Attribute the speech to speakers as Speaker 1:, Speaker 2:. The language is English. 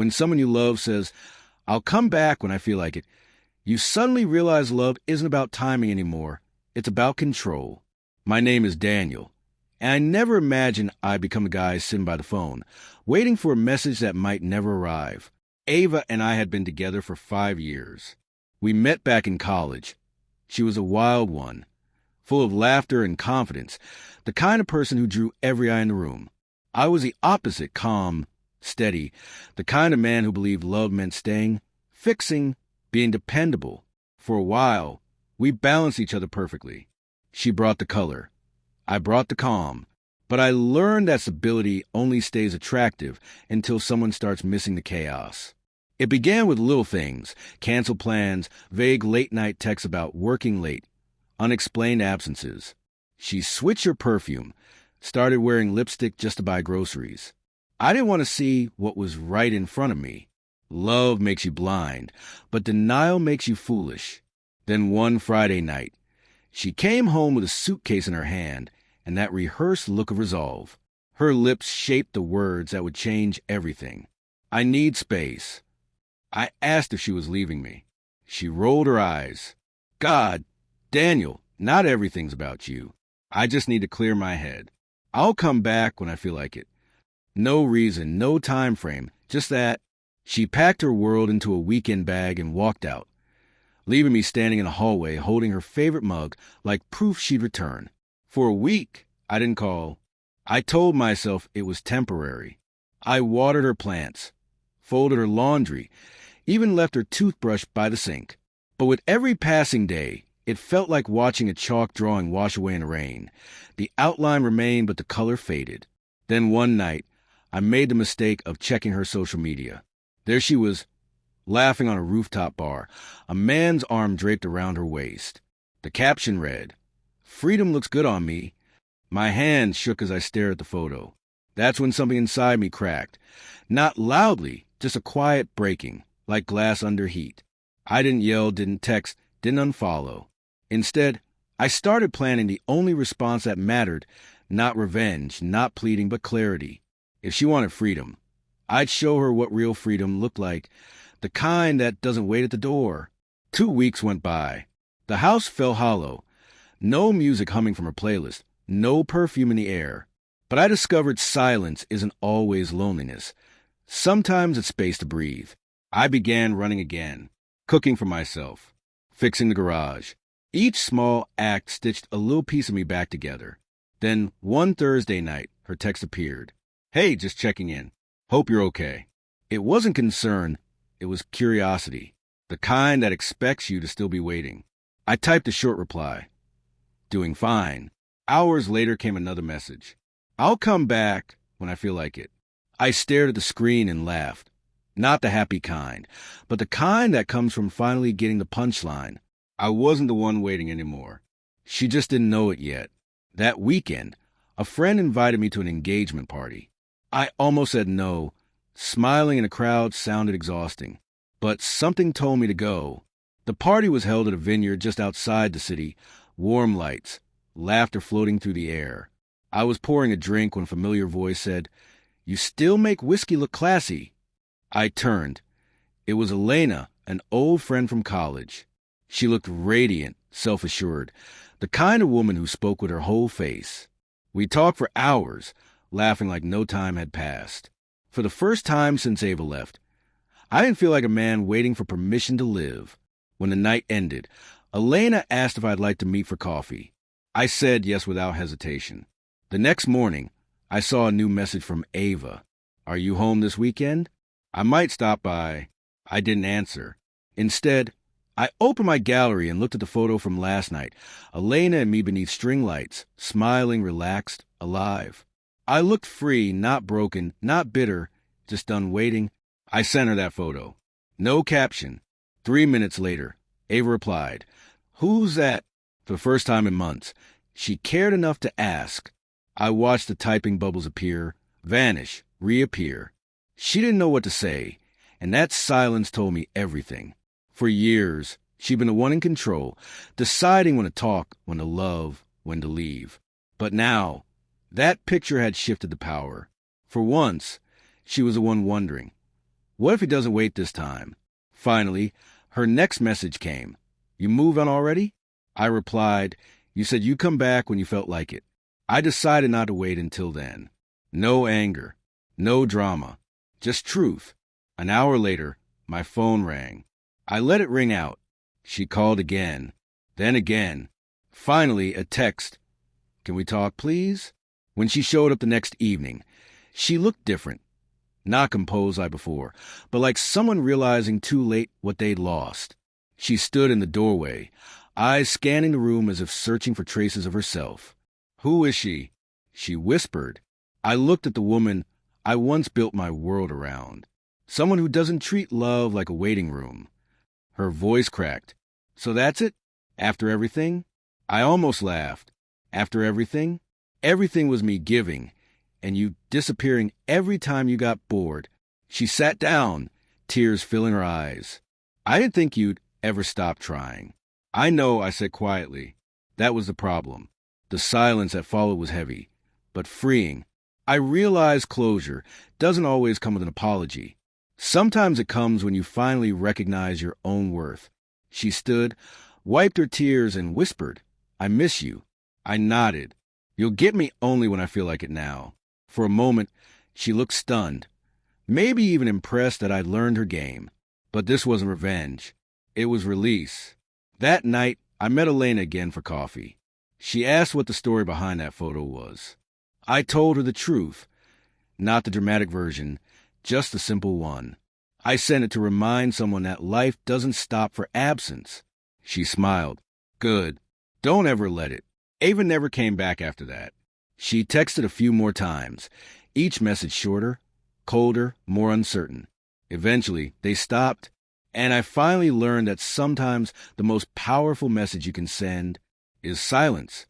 Speaker 1: When someone you love says, "I'll come back when I feel like it," you suddenly realize love isn't about timing anymore. It's about control. My name is Daniel, and I never imagined I'd become the guy sitting by the phone, waiting for a message that might never arrive. Ava and I had been together for 5 years. We met back in college. She was a wild one, full of laughter and confidence, the kind of person who drew every eye in the room. I was the opposite, calm, steady, the kind of man who believed love meant staying, fixing, being dependable. For a while, we balanced each other perfectly. She brought the color. I brought the calm. But I learned that stability only stays attractive until someone starts missing the chaos. It began with little things, canceled plans, vague late-night texts about working late, unexplained absences. She switched her perfume, started wearing lipstick just to buy groceries. I didn't want to see what was right in front of me. Love makes you blind, but denial makes you foolish. Then one Friday night, she came home with a suitcase in her hand and that rehearsed look of resolve. Her lips shaped the words that would change everything. "I need space." I asked if she was leaving me. She rolled her eyes. "God, Daniel, not everything's about you. I just need to clear my head. I'll come back when I feel like it." No reason, no time frame, just that. She packed her world into a weekend bag and walked out, leaving me standing in the hallway holding her favorite mug like proof she'd return. For a week, I didn't call. I told myself it was temporary. I watered her plants, folded her laundry, even left her toothbrush by the sink. But with every passing day, it felt like watching a chalk drawing wash away in the rain. The outline remained, but the color faded. Then one night, I made the mistake of checking her social media. There she was, laughing on a rooftop bar, a man's arm draped around her waist. The caption read, "Freedom looks good on me." My hand shook as I stared at the photo. That's when something inside me cracked. Not loudly, just a quiet breaking, like glass under heat. I didn't yell, didn't text, didn't unfollow. Instead, I started planning the only response that mattered, not revenge, not pleading, but clarity. If she wanted freedom, I'd show her what real freedom looked like, the kind that doesn't wait at the door. 2 weeks went by. The house felt hollow. No music humming from her playlist, no perfume in the air. But I discovered silence isn't always loneliness. Sometimes it's space to breathe. I began running again, cooking for myself, fixing the garage. Each small act stitched a little piece of me back together. Then one Thursday night, her text appeared. "Hey, just checking in. Hope you're okay." It wasn't concern, it was curiosity, the kind that expects you to still be waiting. I typed a short reply. "Doing fine." Hours later came another message. "I'll come back when I feel like it." I stared at the screen and laughed. Not the happy kind, but the kind that comes from finally getting the punchline. I wasn't the one waiting anymore. She just didn't know it yet. That weekend, a friend invited me to an engagement party. I almost said no. Smiling in a crowd sounded exhausting. But something told me to go. The party was held at a vineyard just outside the city, warm lights, laughter floating through the air. I was pouring a drink when a familiar voice said, "You still make whiskey look classy." I turned. It was Elena, an old friend from college. She looked radiant, self-assured, the kind of woman who spoke with her whole face. We talked for hours, laughing like no time had passed. For the first time since Ava left, I didn't feel like a man waiting for permission to live. When the night ended, Elena asked if I'd like to meet for coffee. I said yes without hesitation. The next morning, I saw a new message from Ava. "Are you home this weekend? I might stop by." I didn't answer. Instead, I opened my gallery and looked at the photo from last night, Elena and me beneath string lights, smiling, relaxed, alive. I looked free, not broken, not bitter, just done waiting. I sent her that photo. No caption. 3 minutes later, Ava replied, "Who's that?" For the first time in months, she cared enough to ask. I watched the typing bubbles appear, vanish, reappear. She didn't know what to say, and that silence told me everything. For years, she'd been the one in control, deciding when to talk, when to love, when to leave. But now, that picture had shifted the power. For once, she was the one wondering, What if he doesn't wait this time? Finally, her next message came. You moved on already? I replied, you said you come back when you felt like it. I decided not to wait until then. No anger, no drama, just truth. An hour later, my phone rang. I let it ring out. She called again, then again. Finally, a text. Can we talk, please? When she showed up the next evening, she looked different. Not composed like before, but like someone realizing too late what they'd lost. She stood in the doorway, eyes scanning the room as if searching for traces of herself. Who is she? She whispered. I looked at the woman I once built my world around. Someone who doesn't treat love like a waiting room. Her voice cracked. So that's it? After everything? I almost laughed. After everything? Everything was me giving, and you disappearing every time you got bored. She sat down, tears filling her eyes. I didn't think you'd ever stop trying. I know, I said quietly. That was the problem. The silence that followed was heavy, but freeing. I realized closure doesn't always come with an apology. Sometimes it comes when you finally recognize your own worth. She stood, wiped her tears, and whispered, I miss you. I nodded. You'll get me only when I feel like it now. For a moment, she looked stunned, maybe even impressed that I'd learned her game. But this wasn't revenge. It was release. That night, I met Elena again for coffee. She asked what the story behind that photo was. I told her the truth, not the dramatic version, just the simple one. I sent it to remind someone that life doesn't stop for absence. She smiled. Good. Don't ever let it. Ava never came back after that. She texted a few more times, each message shorter, colder, more uncertain. Eventually, they stopped, and I finally learned that sometimes the most powerful message you can send is silence.